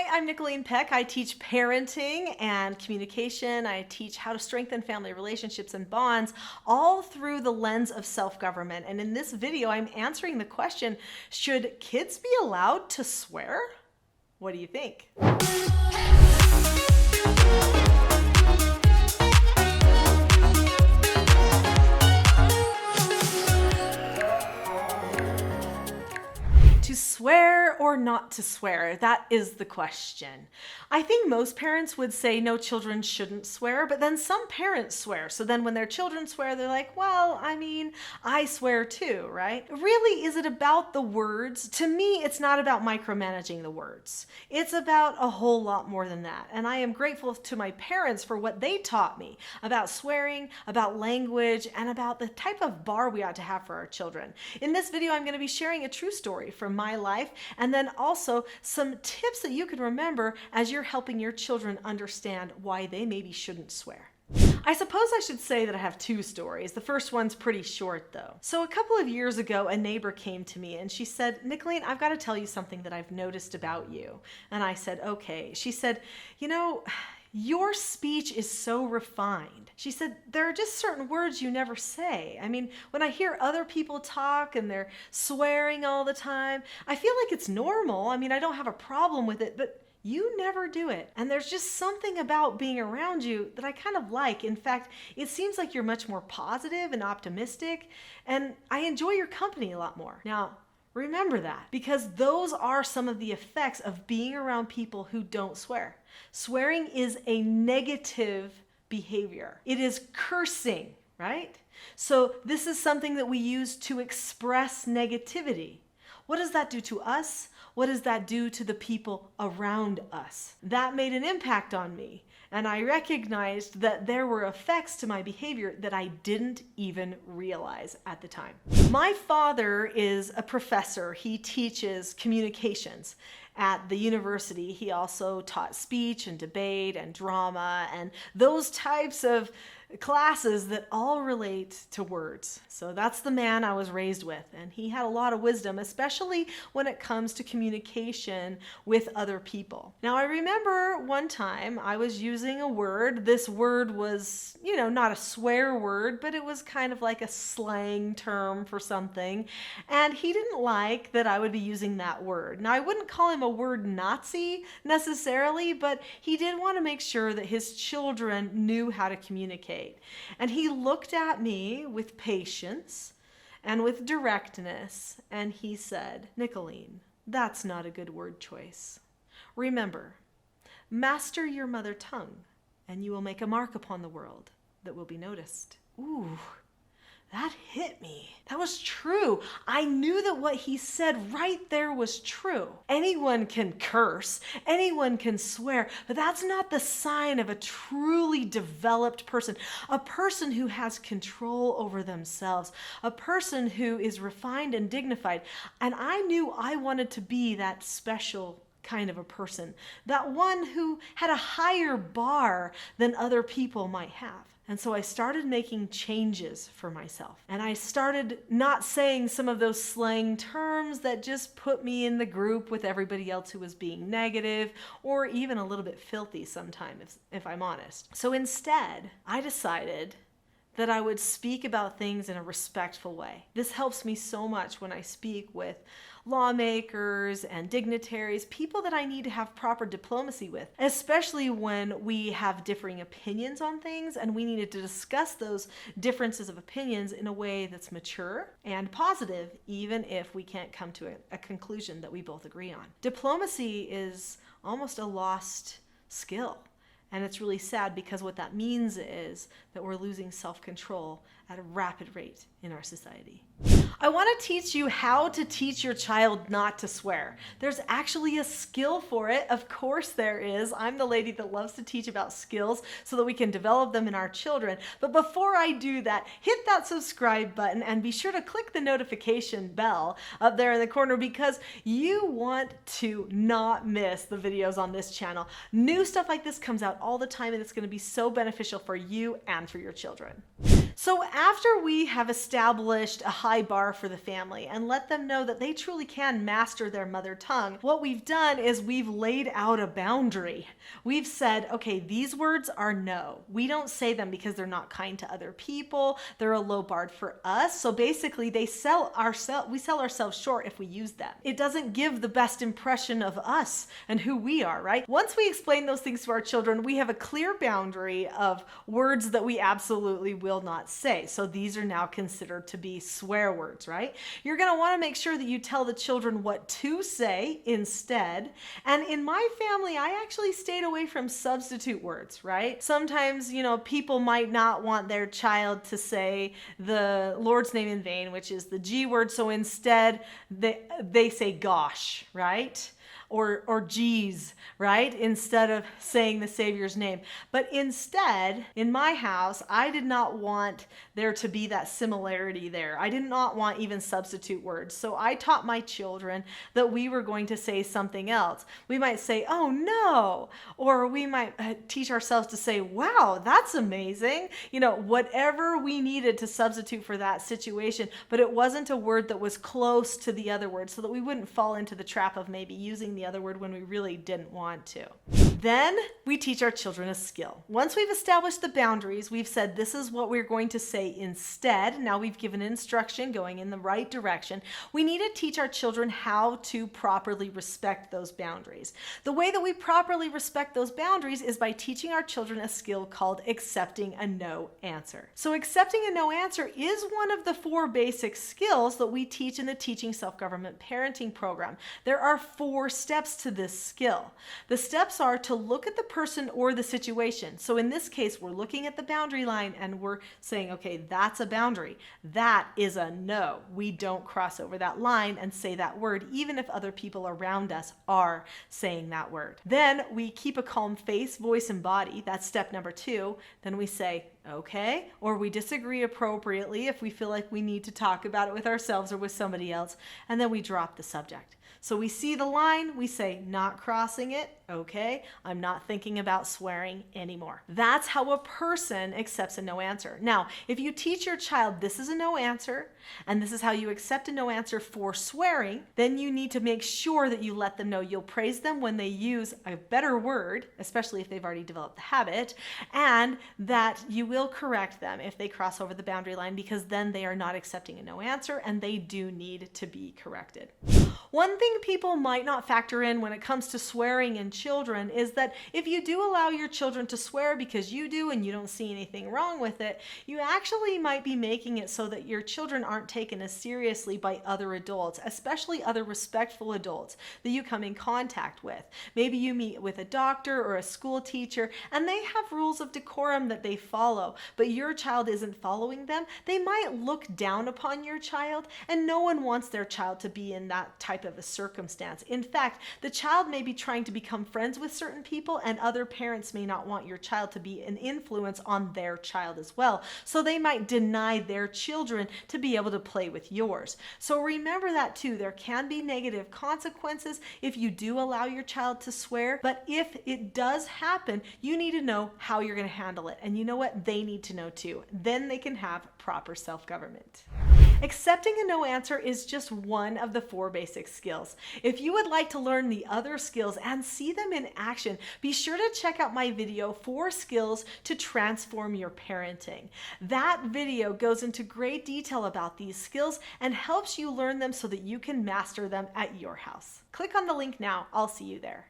Hi, I'm Nicholeen Peck. I teach parenting and communication. I teach how to strengthen family relationships and bonds, all through the lens of self-government. And in this video, I'm answering the question, should kids be allowed to swear? What do you think? To swear or not to swear? That is the question. I think most parents would say no, children shouldn't swear, but then some parents swear. So then when their children swear, they're like, well, I mean, I swear too, right? Really, is it about the words? To me, it's not about micromanaging the words. It's about a whole lot more than that. And I am grateful to my parents for what they taught me about swearing, about language, and about the type of bar we ought to have for our children. In this video, I'm going to be sharing a true story from my life, and then also some tips that you can remember as you're helping your children understand why they maybe shouldn't swear. I suppose I should say that I have two stories. The first one's pretty short though. So a couple of years ago, a neighbor came to me and she said, Nicholeen, I've got to tell you something that I've noticed about you. And I said, okay. She said, you know, your speech is so refined. She said, there are just certain words you never say. I mean, when I hear other people talk and they're swearing all the time, I feel like it's normal. I mean, I don't have a problem with it, but you never do it. And there's just something about being around you that I kind of like. In fact, it seems like you're much more positive and optimistic, and I enjoy your company a lot more. Now, remember that, because those are some of the effects of being around people who don't swear. Swearing is a negative behavior. It is cursing, right? So this is something that we use to express negativity. What does that do to us? What does that do to the people around us? That made an impact on me, and I recognized that there were effects to my behavior that I didn't even realize at the time. My father is a professor. He teaches communications at the university. He also taught speech and debate and drama and those types of classes that all relate to words. So that's the man I was raised with, and he had a lot of wisdom, especially when it comes to communication with other people. Now, I remember one time I was using a word. This word was, you know, not a swear word, but it was kind of like a slang term for something, and he didn't like that I would be using that word. Now, I wouldn't call him a word Nazi necessarily, but he did want to make sure that his children knew how to communicate. And he looked at me with patience and with directness, and he said, Nicholeen, that's not a good word choice. Remember, master your mother tongue, and you will make a mark upon the world that will be noticed. Ooh, that hit me. That was true. I knew that what he said right there was true. Anyone can curse, anyone can swear, but that's not the sign of a truly developed person, a person who has control over themselves, a person who is refined and dignified. And I knew I wanted to be that special kind of a person, that one who had a higher bar than other people might have. And so I started making changes for myself. And I started not saying some of those slang terms that just put me in the group with everybody else who was being negative or even a little bit filthy sometimes, if I'm honest. So instead, I decided that I would speak about things in a respectful way. This helps me so much when I speak with lawmakers and dignitaries, people that I need to have proper diplomacy with, especially when we have differing opinions on things and we needed to discuss those differences of opinions in a way that's mature and positive, even if we can't come to a conclusion that we both agree on. Diplomacy is almost a lost skill. And it's really sad because what that means is that we're losing self-control at a rapid rate in our society. I want to teach you how to teach your child not to swear. There's actually a skill for it. Of course there is. I'm the lady that loves to teach about skills so that we can develop them in our children. But before I do that, hit that subscribe button and be sure to click the notification bell up there in the corner because you want to not miss the videos on this channel. New stuff like this comes out all the time and it's going to be so beneficial for you and for your children. So after we have established a high bar for the family and let them know that they truly can master their mother tongue, what we've done is we've laid out a boundary. We've said, okay, these words are no. We don't say them because they're not kind to other people. They're a low bar for us. So basically we sell ourselves short if we use them. It doesn't give the best impression of us and who we are, right? Once we explain those things to our children, we have a clear boundary of words that we absolutely will not say. So these are now considered to be swear words, right? You're going to want to make sure that you tell the children what to say instead. And in my family, I actually stayed away from substitute words, right? Sometimes, people might not want their child to say the Lord's name in vain, which is the G word. So instead, they say gosh, right? Or geez, right? Instead of saying the Savior's name. But instead, in my house, I did not want there to be that similarity there. I did not want even substitute words. So I taught my children that we were going to say something else. We might say, oh no, or we might teach ourselves to say, wow, that's amazing. Whatever we needed to substitute for that situation, but it wasn't a word that was close to the other word so that we wouldn't fall into the trap of maybe using the other word when we really didn't want to. Then we teach our children a skill. Once we've established the boundaries, we've said this is what we're going to say instead. Now we've given instruction going in the right direction. We need to teach our children how to properly respect those boundaries. The way that we properly respect those boundaries is by teaching our children a skill called accepting a no answer. So accepting a no answer is one of the 4 basic skills that we teach in the Teaching Self-Government Parenting program. There are 4 steps to this skill. The steps are to look at the person or the situation. So in this case, we're looking at the boundary line and we're saying, okay, that's a boundary. That is a no. We don't cross over that line and say that word, even if other people around us are saying that word. Then we keep a calm face, voice, and body. That's step number 2. Then we say, okay, or we disagree appropriately if we feel like we need to talk about it with ourselves or with somebody else, and then we drop the subject. So we see the line, we say, not crossing it, okay, I'm not thinking about swearing anymore. That's how a person accepts a no answer. Now, if you teach your child this is a no answer, and this is how you accept a no answer for swearing, then you need to make sure that you let them know you'll praise them when they use a better word, especially if they've already developed the habit, and that you will correct them if they cross over the boundary line, because then they are not accepting a no answer and they do need to be corrected. One thing people might not factor in when it comes to swearing in children is that if you do allow your children to swear because you do and you don't see anything wrong with it, you actually might be making it so that your children aren't taken as seriously by other adults, especially other respectful adults that you come in contact with. Maybe you meet with a doctor or a school teacher and they have rules of decorum that they follow, but your child isn't following them. They might look down upon your child, and no one wants their child to be in that type of a circumstance. In fact, the child may be trying to become friends with certain people, and other parents may not want your child to be an influence on their child as well. So they might deny their children to be able to play with yours. So remember that too. There can be negative consequences if you do allow your child to swear, but if it does happen, you need to know how you're going to handle it. And you know what? They need to know too. Then they can have proper self-government. Accepting a no answer is just one of the 4 basic skills. If you would like to learn the other skills and see them in action, be sure to check out my video, 4 Skills to Transform Your Parenting. That video goes into great detail about these skills and helps you learn them so that you can master them at your house. Click on the link now. I'll see you there.